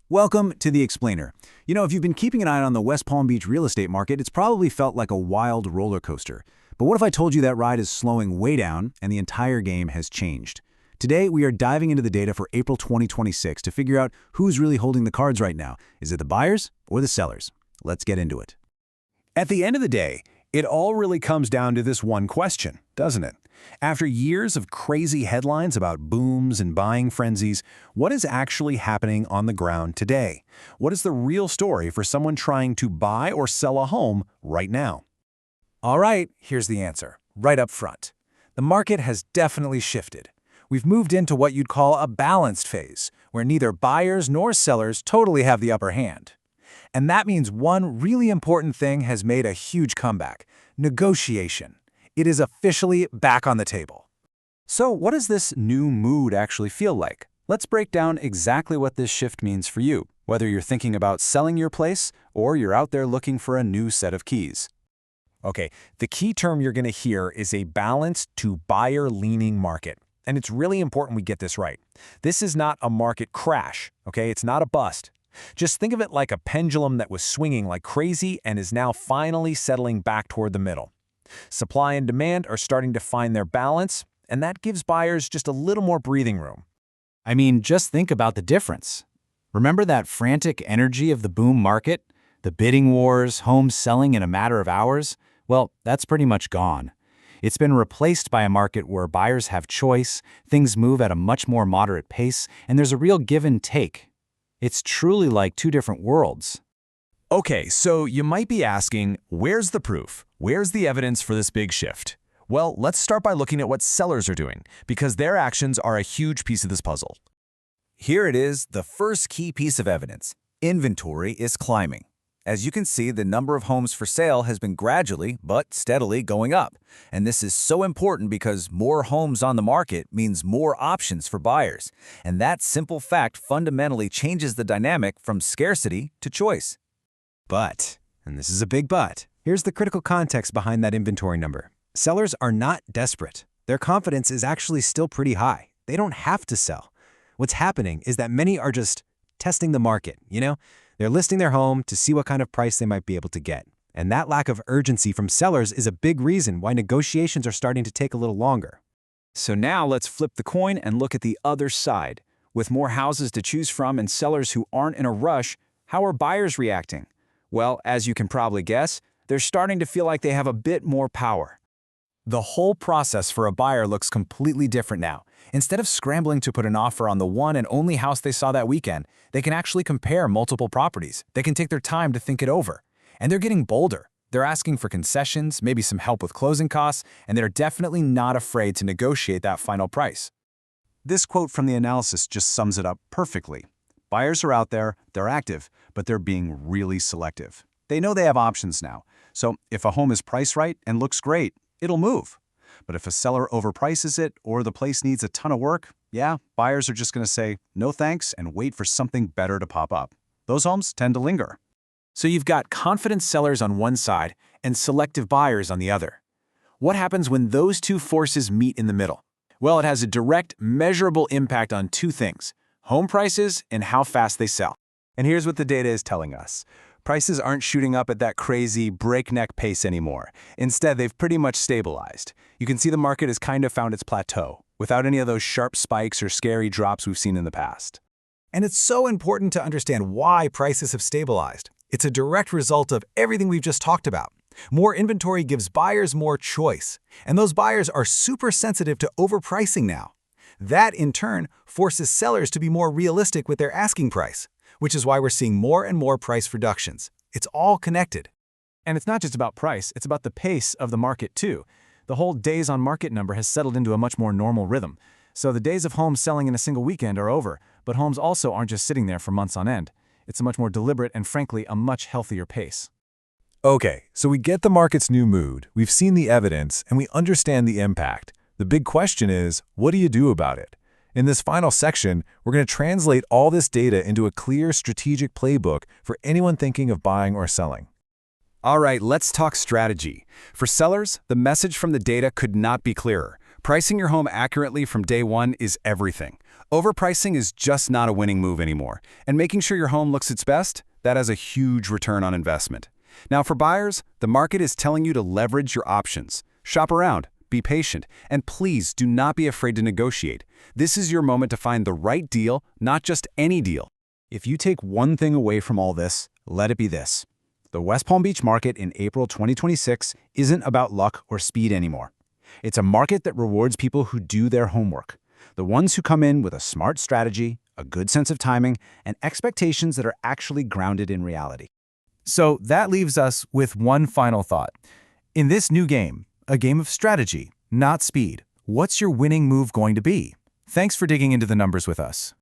Welcome to The Explainer. If you've been keeping an eye on the West Palm Beach real estate market, it's probably felt like a wild roller coaster. But what if I told you that ride is slowing way down and the entire game has changed? Today, we are diving into the data for April 2026 to figure out who's really holding the cards right now. Is it the buyers or the sellers? Let's get into it. At the end of the day, it all really comes down to this one question, doesn't it? After years of crazy headlines about booms and buying frenzies, what is actually happening on the ground today? What is the real story for someone trying to buy or sell a home right now? All right, here's the answer, right up front. The market has definitely shifted. We've moved into what you'd call a balanced phase, where neither buyers nor sellers totally have the upper hand. And that means one really important thing has made a huge comeback: negotiation. It is officially back on the table. So what does this new mood actually feel like? Let's break down exactly what this shift means for you, whether you're thinking about selling your place or you're out there looking for a new set of keys. Okay, the key term you're going to hear is a balanced to buyer-leaning market. And it's really important we get this right. This is not a market crash, okay? It's not a bust. Just think of it like a pendulum that was swinging like crazy and is now finally settling back toward the middle. Supply and demand are starting to find their balance, and that gives buyers just a little more breathing room. I mean, just think about the difference. Remember that frantic energy of the boom market? The bidding wars, homes selling in a matter of hours? Well, that's pretty much gone. It's been replaced by a market where buyers have choice, things move at a much more moderate pace, and there's a real give and take. It's truly like two different worlds. Okay, so you might be asking, where's the proof? Where's the evidence for this big shift? Well, let's start by looking at what sellers are doing, because their actions are a huge piece of this puzzle. Here it is, the first key piece of evidence. Inventory is climbing. As you can see, the number of homes for sale has been gradually but steadily going up. And this is so important because more homes on the market means more options for buyers. And that simple fact fundamentally changes the dynamic from scarcity to choice. But, and this is a big but, here's the critical context behind that inventory number. Sellers are not desperate. Their confidence is actually still pretty high. They don't have to sell. What's happening is that many are just testing the market, They're listing their home to see what kind of price they might be able to get. And that lack of urgency from sellers is a big reason why negotiations are starting to take a little longer. So now let's flip the coin and look at the other side. With more houses to choose from and sellers who aren't in a rush, how are buyers reacting? Well, as you can probably guess, they're starting to feel like they have a bit more power. The whole process for a buyer looks completely different now. Instead of scrambling to put an offer on the one and only house they saw that weekend, they can actually compare multiple properties. They can take their time to think it over. And they're getting bolder. They're asking for concessions, maybe some help with closing costs, and they're definitely not afraid to negotiate that final price. This quote from the analysis just sums it up perfectly. Buyers are out there, they're active, but they're being really selective. They know they have options now. So if a home is priced right and looks great, it'll move. But if a seller overprices it or the place needs a ton of work, buyers are just going to say no thanks and wait for something better to pop up. Those homes tend to linger. So you've got confident sellers on one side and selective buyers on the other. What happens when those two forces meet in the middle? Well, it has a direct, measurable impact on two things: home prices and how fast they sell. And here's what the data is telling us. Prices aren't shooting up at that crazy breakneck pace anymore. Instead, they've pretty much stabilized. You can see the market has kind of found its plateau, without any of those sharp spikes or scary drops we've seen in the past. And it's so important to understand why prices have stabilized. It's a direct result of everything we've just talked about. More inventory gives buyers more choice, and those buyers are super sensitive to overpricing now. That, in turn, forces sellers to be more realistic with their asking price, which is why we're seeing more and more price reductions. It's all connected. And it's not just about price, it's about the pace of the market too. The whole days on market number has settled into a much more normal rhythm. So the days of homes selling in a single weekend are over, but homes also aren't just sitting there for months on end. It's a much more deliberate and frankly a much healthier pace. Okay, so we get the market's new mood, we've seen the evidence, and we understand the impact. The big question is, what do you do about it? In this final section, we're going to translate all this data into a clear strategic playbook for anyone thinking of buying or selling. All right, let's talk strategy. For sellers, the message from the data could not be clearer. Pricing your home accurately from day one is everything. Overpricing is just not a winning move anymore, and making sure your home looks its best, that has a huge return on investment. Now for buyers, the market is telling you to leverage your options. Shop around, be patient, and please do not be afraid to negotiate. This is your moment to find the right deal, not just any deal. If you take one thing away from all this, let it be this. The West Palm Beach market in April 2026 isn't about luck or speed anymore. It's a market that rewards people who do their homework. The ones who come in with a smart strategy, a good sense of timing, and expectations that are actually grounded in reality. So that leaves us with one final thought. In this new game, a game of strategy, not speed, what's your winning move going to be? Thanks for digging into the numbers with us.